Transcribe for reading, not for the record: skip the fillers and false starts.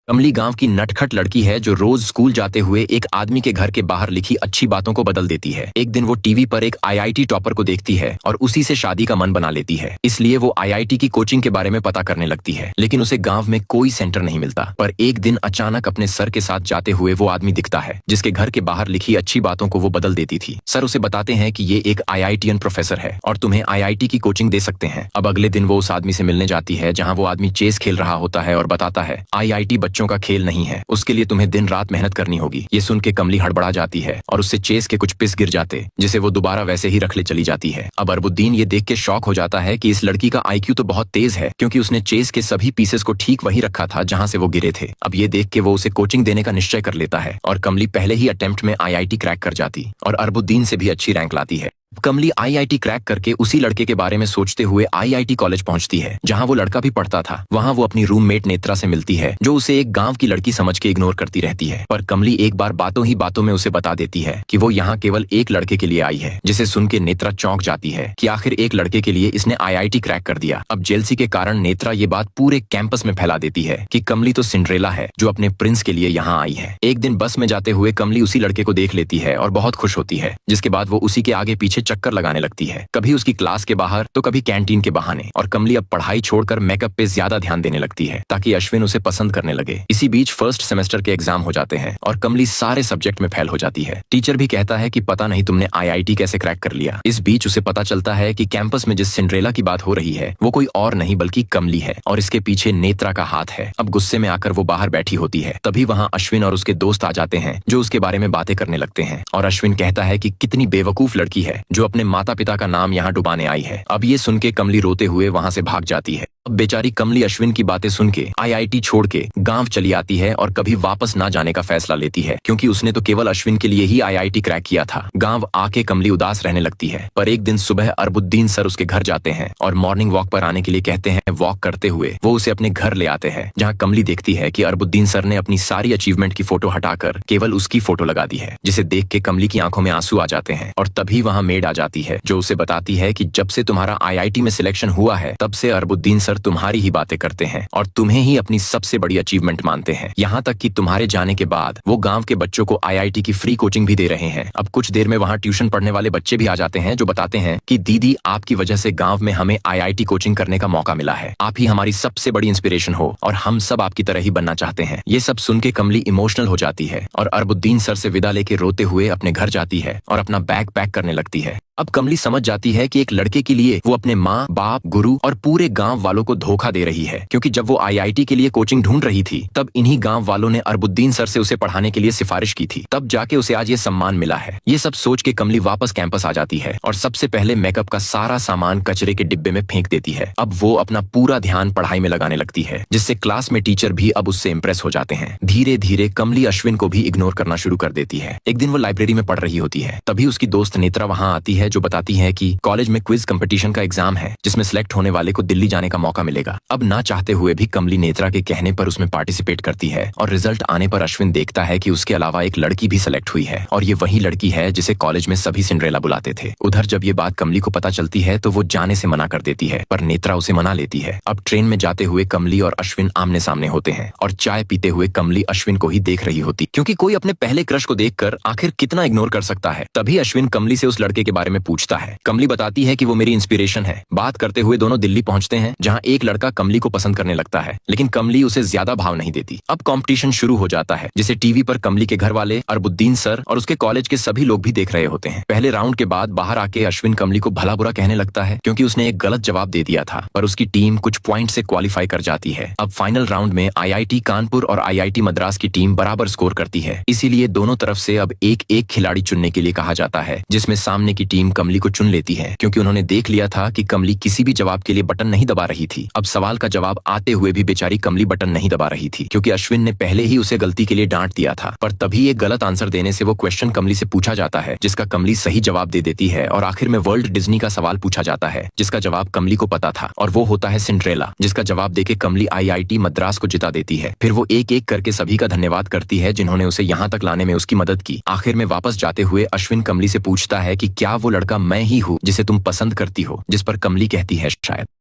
कमली गांव की नटखट लड़की है जो रोज स्कूल जाते हुए एक आदमी के घर के बाहर लिखी अच्छी बातों को बदल देती है। एक दिन वो टीवी पर एक आईआईटी टॉपर को देखती है और उसी से शादी का मन बना लेती है। इसलिए वो आईआईटी की कोचिंग के बारे में पता करने लगती है, लेकिन उसे गांव में कोई सेंटर नहीं मिलता। पर एक दिन अचानक अपने सर के साथ जाते हुए वो आदमी दिखता है जिसके घर के बाहर लिखी अच्छी बातों को वो बदल देती थी। सर उसे बताते हैं कि ये एक आईआईटीएन प्रोफेसर है और तुम्हें आईआईटी की कोचिंग दे सकते हैं। अब अगले दिन वो उस आदमी से मिलने जाती है जहाँ वो आदमी चेस खेल रहा होता है और बताता है आईआईटी बच्चों का खेल नहीं है, उसके लिए तुम्हें दिन रात मेहनत करनी होगी। ये सुन के कमली हड़बड़ा जाती है और उससे चेस के कुछ पिस गिर जाते जिसे वो दोबारा वैसे ही रख ले चली जाती है। अब अरबुद्दीन ये देख के शॉक हो जाता है कि इस लड़की का आईक्यू तो बहुत तेज है, क्योंकि उसने चेस के सभी पीसेस को ठीक वही रखा था जहाँ से वो गिरे थे। अब ये देख के वो उसे कोचिंग देने का निश्चय कर लेता है और कमली पहले ही अटेम्प्ट में आईआईटी क्रैक कर जाती और अरबुद्दीन से भी अच्छी रैंक लाती है। कमली आईआईटी क्रैक करके उसी लड़के के बारे में सोचते हुए आईआईटी कॉलेज पहुंचती है जहां वो लड़का भी पढ़ता था। वहां वो अपनी रूममेट नेत्रा से मिलती है जो उसे एक गांव की लड़की समझ के इग्नोर करती रहती है। पर कमली एक बार बातों ही बातों में उसे बता देती है कि वो यहाँ केवल एक लड़के के लिए आई है, जिसे सुन के नेत्रा चौंक जाती है कि आखिर एक लड़के के लिए इसने आईआईटी क्रैक कर दिया। अब जेलसी के कारण नेत्रा ये बात पूरे कैंपस में फैला देती है कि कमली तो सिंड्रेला है जो अपने प्रिंस के लिए यहाँ आई है। एक दिन बस में जाते हुए कमली उसी लड़के को देख लेती है और बहुत खुश होती है, जिसके बाद वो उसी के आगे पीछे चक्कर लगाने लगती है, कभी उसकी क्लास के बाहर तो कभी कैंटीन के बहाने। और कमली अब पढ़ाई छोड़कर मेकअप पे ज्यादा ध्यान देने लगती है ताकि अश्विन उसे पसंद करने लगे। इसी बीच फर्स्ट सेमेस्टर के एग्जाम हो जाते हैं और कमली सारे सब्जेक्ट में फेल हो जाती है। टीचर भी कहता है कि पता नहीं तुमने आईआईटी कैसे क्रैक कर लिया। इस बीच उसे पता चलता है कि कैंपस में जिस सिंड्रेला की बात हो रही है वो कोई और नहीं बल्कि कमली है और इसके पीछे नेत्रा का हाथ है। अब गुस्से में आकर वो बाहर बैठी होती है, तभी वहाँ अश्विन और उसके दोस्त आ जाते हैं जो उसके बारे में बातें करने लगते हैं। और अश्विन कहता है कि कितनी बेवकूफ लड़की है जो अपने माता पिता का नाम यहाँ डुबाने आई है। अब ये सुन के कमली रोते हुए वहाँ से भाग जाती है। अब बेचारी कमली अश्विन की बातें सुन के आईआईटी छोड़ के गांव चली आती है और कभी वापस ना जाने का फैसला लेती है, क्योंकि उसने तो केवल अश्विन के लिए ही आईआईटी क्रैक किया था। गांव आके कमली उदास रहने लगती है। पर एक दिन सुबह अरबुद्दीन सर उसके घर जाते हैं और मॉर्निंग वॉक पर आने के लिए कहते हैं। वॉक करते हुए वो उसे अपने घर ले आते हैं, जहाँ कमली देखती है कि अरबुद्दीन सर ने अपनी सारी अचीवमेंट की फोटो हटाकर केवल उसकी फोटो लगा दी है, जिसे देख के कमली की आंखों में आंसू आ जाते हैं। और तभी वहाँ मेड आ जाती है जो उसे बताती है कि जब से तुम्हारा आईआईटी में सिलेक्शन हुआ है तब से अरबुद्दीन सर तुम्हारी ही बातें करते हैं और तुम्हें ही अपनी सबसे बड़ी अचीवमेंट मानते हैं। यहाँ तक कि तुम्हारे जाने के बाद वो गांव के बच्चों को आईआईटी की फ्री कोचिंग भी दे रहे हैं। अब कुछ देर में वहाँ ट्यूशन पढ़ने वाले बच्चे भी आ जाते हैं जो बताते हैं कि दीदी, आपकी वजह से गांव में हमें आईआईटी कोचिंग करने का मौका मिला है। आप ही हमारी सबसे बड़ी इंस्पिरेशन हो और हम सब आपकी तरह ही बनना चाहते हैं। ये सब सुन के कमली इमोशनल हो जाती है और अरबुद्दीन सर से विदा लेके रोते हुए अपने घर जाती है और अपना बैग पैक करने लगती है। अब कमली समझ जाती है कि एक लड़के के लिए वो अपने माँ बाप, गुरु और पूरे गांव वालों को धोखा दे रही है, क्योंकि जब वो आईआईटी के लिए कोचिंग ढूंढ रही थी तब इन्हीं गांव वालों ने अरबुद्दीन सर से उसे पढ़ाने के लिए सिफारिश की थी। तब जाके उसे आज ये सम्मान मिला है। ये सब सोच के कमली वापस कैंपस आ जाती है और सबसे पहले मेकअप का सारा सामान कचरे के डिब्बे में फेंक देती है। अब वो अपना पूरा ध्यान पढ़ाई में लगाने लगती है, जिससे क्लास में टीचर भी अब उससे इम्प्रेस हो जाते हैं। धीरे धीरे कमली अश्विन को भी इग्नोर करना शुरू कर देती है। एक दिन वो लाइब्रेरी में पढ़ रही होती है, तभी उसकी दोस्त नेत्रा वहाँ आती है जो बताती है कि कॉलेज में क्विज कंपटीशन का एग्जाम है जिसमें सिलेक्ट होने वाले को दिल्ली जाने का मौका मिलेगा। अब ना चाहते हुए भी कमली नेत्रा के कहने पर उसमें पार्टिसिपेट करती है और रिजल्ट आने पर अश्विन देखता है कि उसके अलावा एक लड़की भी सिलेक्ट हुई है और ये वही लड़की है जिसे कॉलेज में सभी सिंड्रेला बुलाते थे। उधर जब ये बात कमली को पता चलती है तो वो जाने से मना कर देती है, पर नेत्रा उसे मना लेती है। अब ट्रेन में जाते हुए कमली और अश्विन आमने सामने होते हैं और चाय पीते हुए कमली अश्विन को ही देख रही होती, क्योंकि कोई अपने पहले क्रश को देखकर आखिर कितना इग्नोर कर सकता है। तभी अश्विन कमली से उस लड़के के बारे में पूछता है। कमली बताती है कि वो मेरी इंस्पिरेशन है। बात करते हुए दोनों दिल्ली पहुंचते हैं, जहां एक लड़का कमली को पसंद करने लगता है, लेकिन कमली उसे ज्यादा भाव नहीं देती। अब कंपटीशन शुरू हो जाता है, जिसे टीवी पर कमली के घर वाले, अरबुद्दीन सर और उसके कॉलेज के सभी लोग भी देख रहे होते हैं। पहले राउंड के बाद बाहर आके अश्विन कमली को भला बुरा कहने लगता है, क्योंकि उसने एक गलत जवाब दे दिया था, पर उसकी टीम कुछ पॉइंट से क्वालिफाई कर जाती है। अब फाइनल राउंड में आईआईटी कानपुर और आईआईटी मद्रास की टीम बराबर स्कोर करती है, इसीलिए दोनों तरफ से अब एक एक खिलाड़ी चुनने के लिए कहा जाता है, जिसमें सामने की टीम कमली को चुन लेती है, क्योंकि उन्होंने देख लिया था कि कमली किसी भी जवाब के लिए बटन नहीं दबा रही थी। अब सवाल का जवाब आते हुए भी बेचारी कमली बटन नहीं दबा रही थी, क्योंकि अश्विन ने पहले ही उसे गलती के लिए डांट दिया था। पर तभी एक गलत आंसर देने से वो क्वेश्चन कमली से पूछा जाता है, जिसका कमली सही जवाब दे देती है और आखिर में वर्ल्ड डिज्नी का सवाल पूछा जाता है, जिसका जवाब कमली को पता था और वो होता है सिंड्रेला, जिसका जवाब देके कमली आईआईटी मद्रास को जिता देती है। फिर वो एक एक करके सभी का धन्यवाद करती है जिन्होंने उसे यहाँ तक लाने में उसकी मदद की। आखिर में वापस जाते हुए अश्विन कमली से पूछता है कि क्या वो लड़का मैं ही हूँ जिसे तुम पसंद करती हो, जिस पर कमली कहती है शायद।